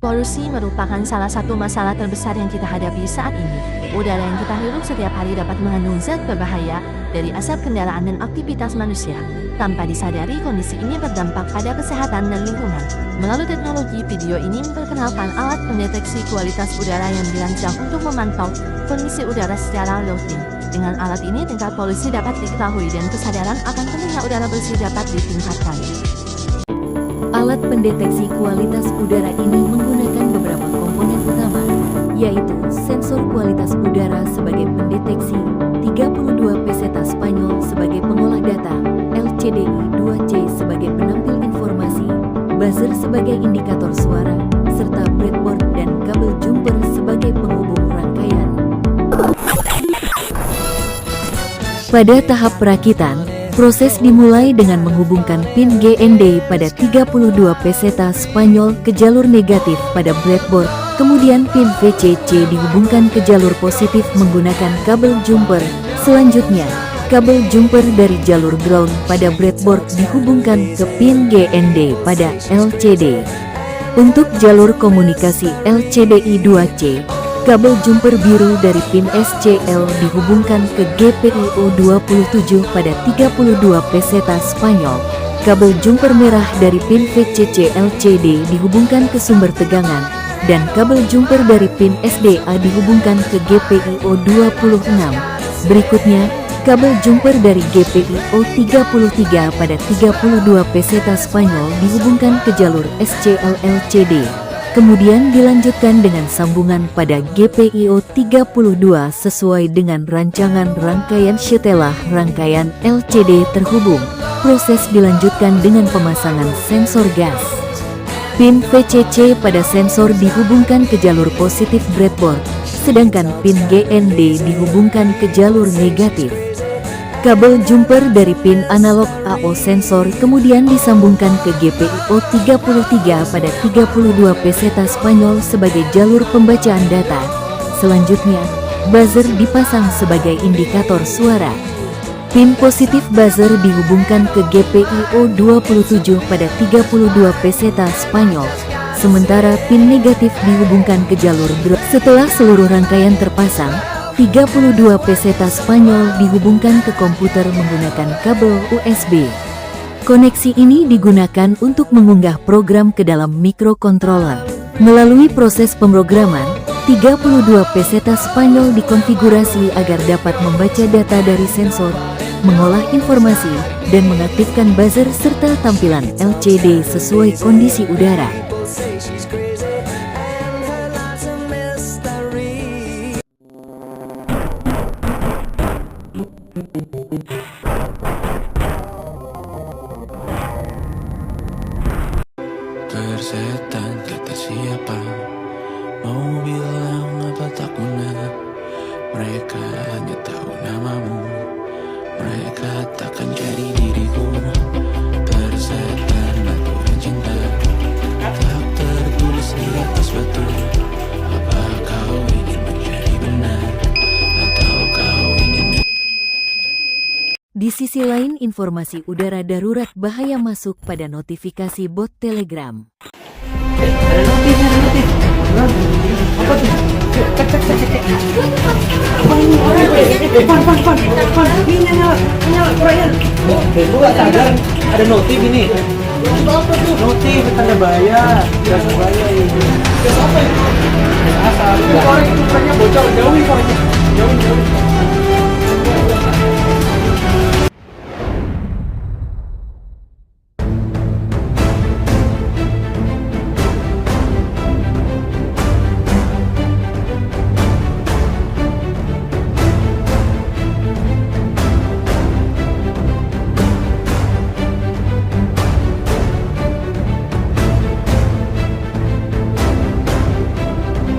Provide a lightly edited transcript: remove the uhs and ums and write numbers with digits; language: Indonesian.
Polusi merupakan salah satu masalah terbesar yang kita hadapi saat ini. Udara yang kita hirup setiap hari dapat mengandung zat berbahaya dari asap kendaraan dan aktivitas manusia. Tanpa disadari, kondisi ini berdampak pada kesehatan dan lingkungan. Melalui teknologi, video ini memperkenalkan alat pendeteksi kualitas udara yang dirancang untuk memantau kondisi udara secara rutin. Dengan alat ini, tingkat polusi dapat diketahui dan kesadaran akan pentingnya udara bersih dapat ditingkatkan. Alat pendeteksi kualitas udara ini menggunakan beberapa komponen utama, yaitu sensor kualitas udara sebagai pendeteksi, 32 peseta Spanyol sebagai pengolah data, LCD 2C sebagai penampil informasi, buzzer sebagai indikator suara, serta breadboard dan kabel jumper sebagai penghubung rangkaian. Pada tahap perakitan, proses dimulai dengan menghubungkan pin GND pada 32 peseta Spanyol ke jalur negatif pada breadboard, kemudian pin VCC dihubungkan ke jalur positif menggunakan kabel jumper. Selanjutnya, kabel jumper dari jalur ground pada breadboard dihubungkan ke pin GND pada LCD. Untuk jalur komunikasi LCDI 2C, kabel jumper biru dari pin SCL dihubungkan ke GPIO 27 pada 32 peseta Spanyol. Kabel jumper merah dari pin VCC LCD dihubungkan ke sumber tegangan, dan kabel jumper dari pin SDA dihubungkan ke GPIO 26. Berikutnya, kabel jumper dari GPIO 33 pada 32 peseta Spanyol dihubungkan ke jalur SCL LCD. Kemudian dilanjutkan dengan sambungan pada GPIO 32 sesuai dengan rancangan rangkaian setelah rangkaian LCD terhubung. Proses dilanjutkan dengan pemasangan sensor gas. Pin VCC pada sensor dihubungkan ke jalur positif breadboard, sedangkan pin GND dihubungkan ke jalur negatif. Kabel jumper dari pin analog AO sensor kemudian disambungkan ke GPIO 33 pada 32 peseta Spanyol sebagai jalur pembacaan data. Selanjutnya, buzzer dipasang sebagai indikator suara. Pin positif buzzer dihubungkan ke GPIO 27 pada 32 peseta Spanyol, sementara pin negatif dihubungkan ke jalur ground. Setelah seluruh rangkaian terpasang, 32 peseta Spanyol dihubungkan ke komputer menggunakan kabel USB. Koneksi ini digunakan untuk mengunggah program ke dalam microcontroller. Melalui proses pemrograman, 32 peseta Spanyol dikonfigurasi agar dapat membaca data dari sensor, mengolah informasi, dan mengaktifkan buzzer serta tampilan LCD sesuai kondisi udara. Persetan kata siapa, mau bilang apa tak guna. Mereka hanya tahu namamu, mereka takkan jadi diriku. Persetan aturan cinta, tak tertulis di atas batu. Apa kau ingin menjadi benar, atau kau ingin... Di sisi lain, informasi udara darurat bahaya masuk pada notifikasi bot Telegram. Ada notif. Apa tuh? Cek. Apa ini? Pan. Ini nyala, kurangnya. Lu gak sadar ada notif ini? Apa tuh? Notif, tanda bahaya. Biasa bahaya ini. Biasa apa ini? Asal. Korek itu kurangnya bocor, jauhin koreknya. Jauhin.